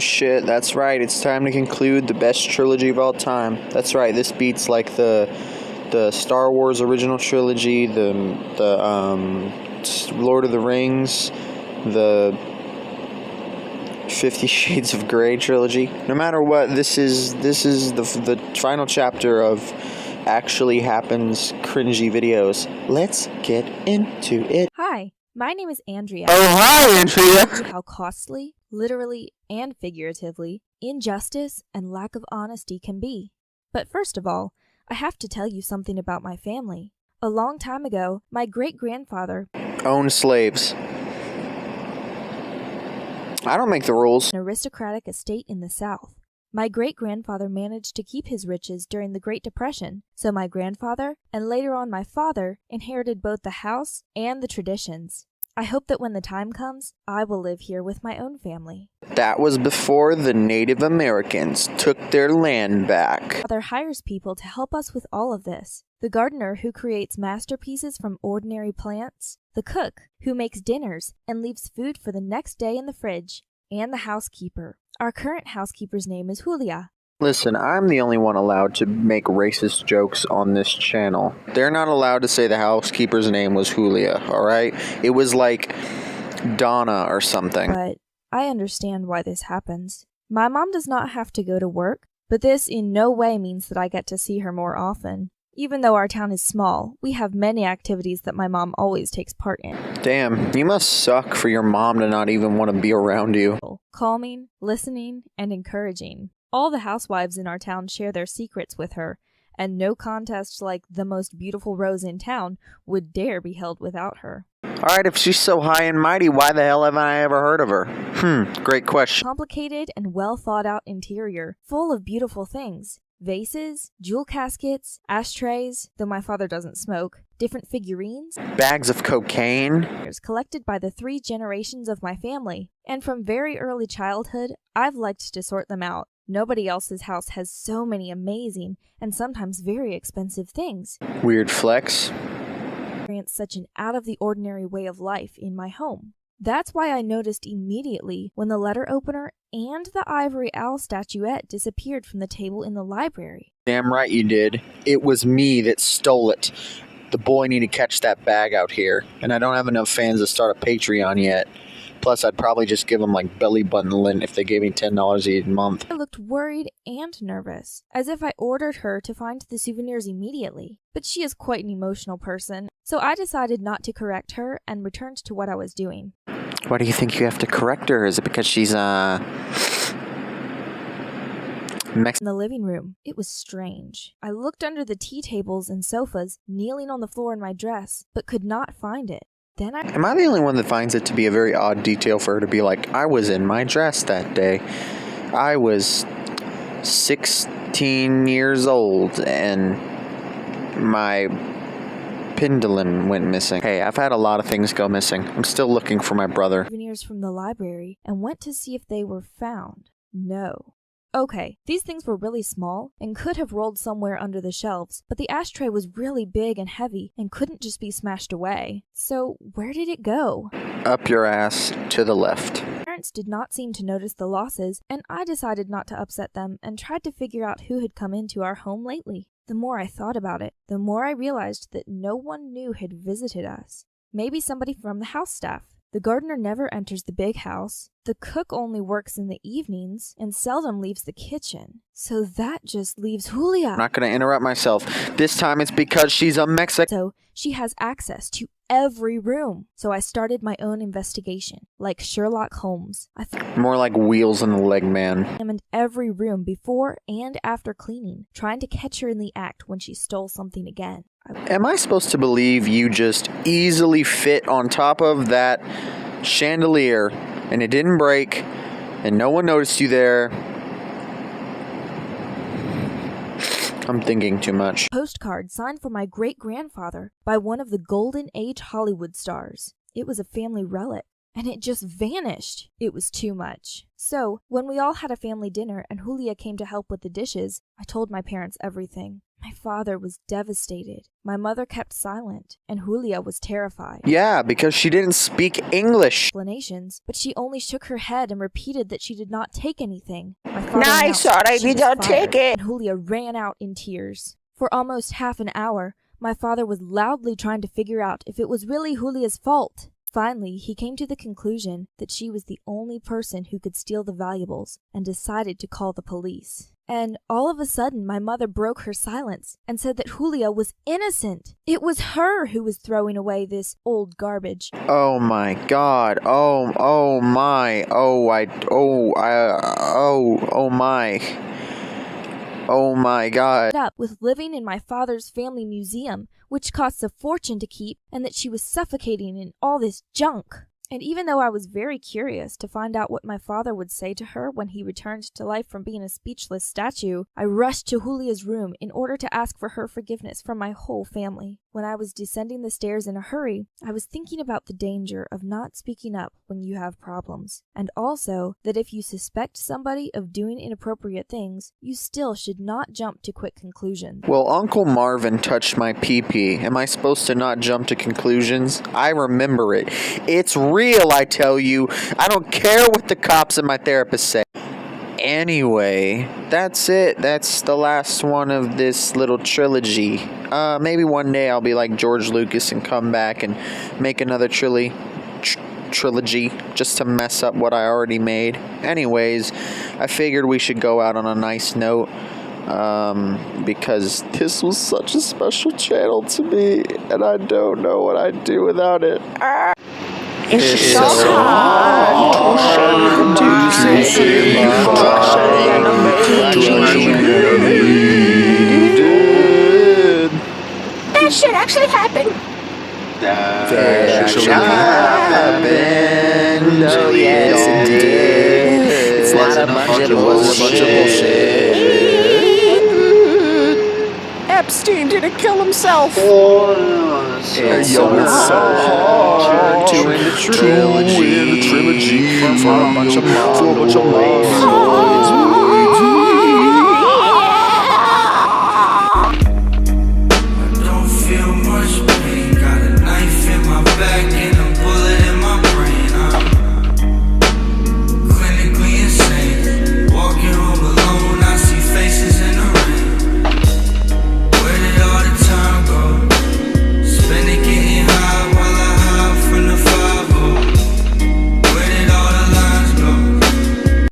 shit, that's right. It's time to conclude the best trilogy of all time. That's right, this beats like the Star Wars original trilogy, the Lord of the Rings, the 50 Shades of Grey trilogy. No matter what, this is the final chapter of Actually Happens cringy videos. Let's get into it. Hi, my name is Andrea. Oh, hi, Andrea. How costly, literally and figuratively, injustice and lack of honesty can be. But first of all, I have to tell you something about my family. A long time ago, my great-grandfather owned slaves. I don't make the rules. an aristocratic estate in the South. My great-grandfather managed to keep his riches during the Great Depression, so my grandfather, and later on my father, inherited both the house and the traditions. I hope that when the time comes, I will live here with my own family. That was before the Native Americans took their land back. Father hires people to help us with all of this. The gardener who creates masterpieces from ordinary plants, the cook who makes dinners and leaves food for the next day in the fridge, and the housekeeper. Our current housekeeper's name is Julia. Listen, I'm the only one allowed to make racist jokes on this channel. They're not allowed to say the housekeeper's name was Julia, alright? It was like Donna or something. But I understand why this happens. My mom does not have to go to work, but this in no way means that I get to see her more often. Even though our town is small, we have many activities that my mom always takes part in. Damn, you must suck for your mom to not even want to be around you. Calming, listening, and encouraging. All the housewives in our town share their secrets with her, and no contest like the most beautiful rose in town would dare be held without her. Alright, if she's so high and mighty, why the hell haven't I ever heard of her? Great question. Complicated and well thought out interior, full of beautiful things. Vases, jewel caskets, ashtrays, though my father doesn't smoke, different figurines, Bags of cocaine. collected by the 3 generations of my family. And from very early childhood, I've liked to sort them out. Nobody else's house has so many amazing and sometimes very expensive things. Weird flex. Experience such an out-of-the-ordinary way of life in my home. That's why I noticed immediately when the letter opener and the ivory owl statuette disappeared from the table in the library. Damn right you did. It was me that stole it. The boy need to catch that bag out here. And I don't have enough fans to start a Patreon yet. Plus, I'd probably just give them like belly button lint if they gave me $10 a month. I looked worried and nervous, as if I ordered her to find the souvenirs immediately. But she is quite an emotional person, so I decided not to correct her and returned to what I was doing. Why do you think you have to correct her? Is it because she's, In the living room, it was strange. I looked under the tea tables and sofas, kneeling on the floor in my dress, but could not find it. Then Am I the only one that finds it to be a very odd detail for her to be like, I was in my dress that day. I was 16 years old and my pendulum went missing. Hey, I've had a lot of things go missing. I'm still looking for my brother. souvenirs from the library and went to see if they were found. No. Okay, these things were really small and could have rolled somewhere under the shelves, but the ashtray was really big and heavy and couldn't just be smashed away. So where did it go? Up your ass to the left. Parents did not seem to notice the losses, and I decided not to upset them and tried to figure out who had come into our home lately. The more I thought about it, the more I realized that no one new had visited us. Maybe somebody from the house staff. The gardener never enters the big house. The cook only works in the evenings and seldom leaves the kitchen. So that just leaves Julia. I'm not going to interrupt myself. This time it's because she's a Mexican. So she has access to every room. So I started my own investigation, like Sherlock Holmes. I More like Wheels in the Leg Man. examined every room before and after cleaning, trying to catch her in the act when she stole something again. Am I supposed to believe you just easily fit on top of that chandelier and it didn't break and no one noticed you there? I'm thinking too much. Postcard signed for my great-grandfather by one of the Golden Age Hollywood stars. It was a family relic, and it just vanished. It was too much. So, when we all had a family dinner and Julia came to help with the dishes, I told my parents everything. My father was devastated. My mother kept silent, and Julia was terrified. Yeah, because she didn't speak English. Explanations, but she only shook her head and repeated that she did not take anything. My father No, announced sorry, that she we was don't fired, take it. and Julia ran out in tears. For almost half an hour, my father was loudly trying to figure out if it was really Julia's fault. Finally, he came to the conclusion that she was the only person who could steal the valuables and decided to call the police. And all of a sudden, my mother broke her silence and said that Julia was innocent. It was her who was throwing away this old garbage. Oh my God. Oh my. Oh my God. Up with living in my father's family museum, which costs a fortune to keep, and that she was suffocating in all this junk. And even though I was very curious to find out what my father would say to her when he returned to life from being a speechless statue, I rushed to Julia's room in order to ask for her forgiveness from my whole family. When I was descending the stairs in a hurry, I was thinking about the danger of not speaking up when you have problems, and also that if you suspect somebody of doing inappropriate things, you still should not jump to quick conclusions. Well, Uncle Marvin touched my pee-pee. Am I supposed to not jump to conclusions? I remember it. It's real, I tell you. I don't care what the cops and my therapist say. Anyway, that's it. That's the last one of this little trilogy. Maybe one day I'll be like George Lucas and come back and make another trilogy just to mess up what I already made. Anyways, I figured we should go out on a nice note. Because this was such a special channel to me, and I don't know what I'd do without it. It's so hard to say that shit actually happened. That actually happened. Oh, yes, it did. It's not a bunch of bullshit. Epstein didn't kill himself. It's so hard to end a trilogy for a bunch of Don't feel much pain.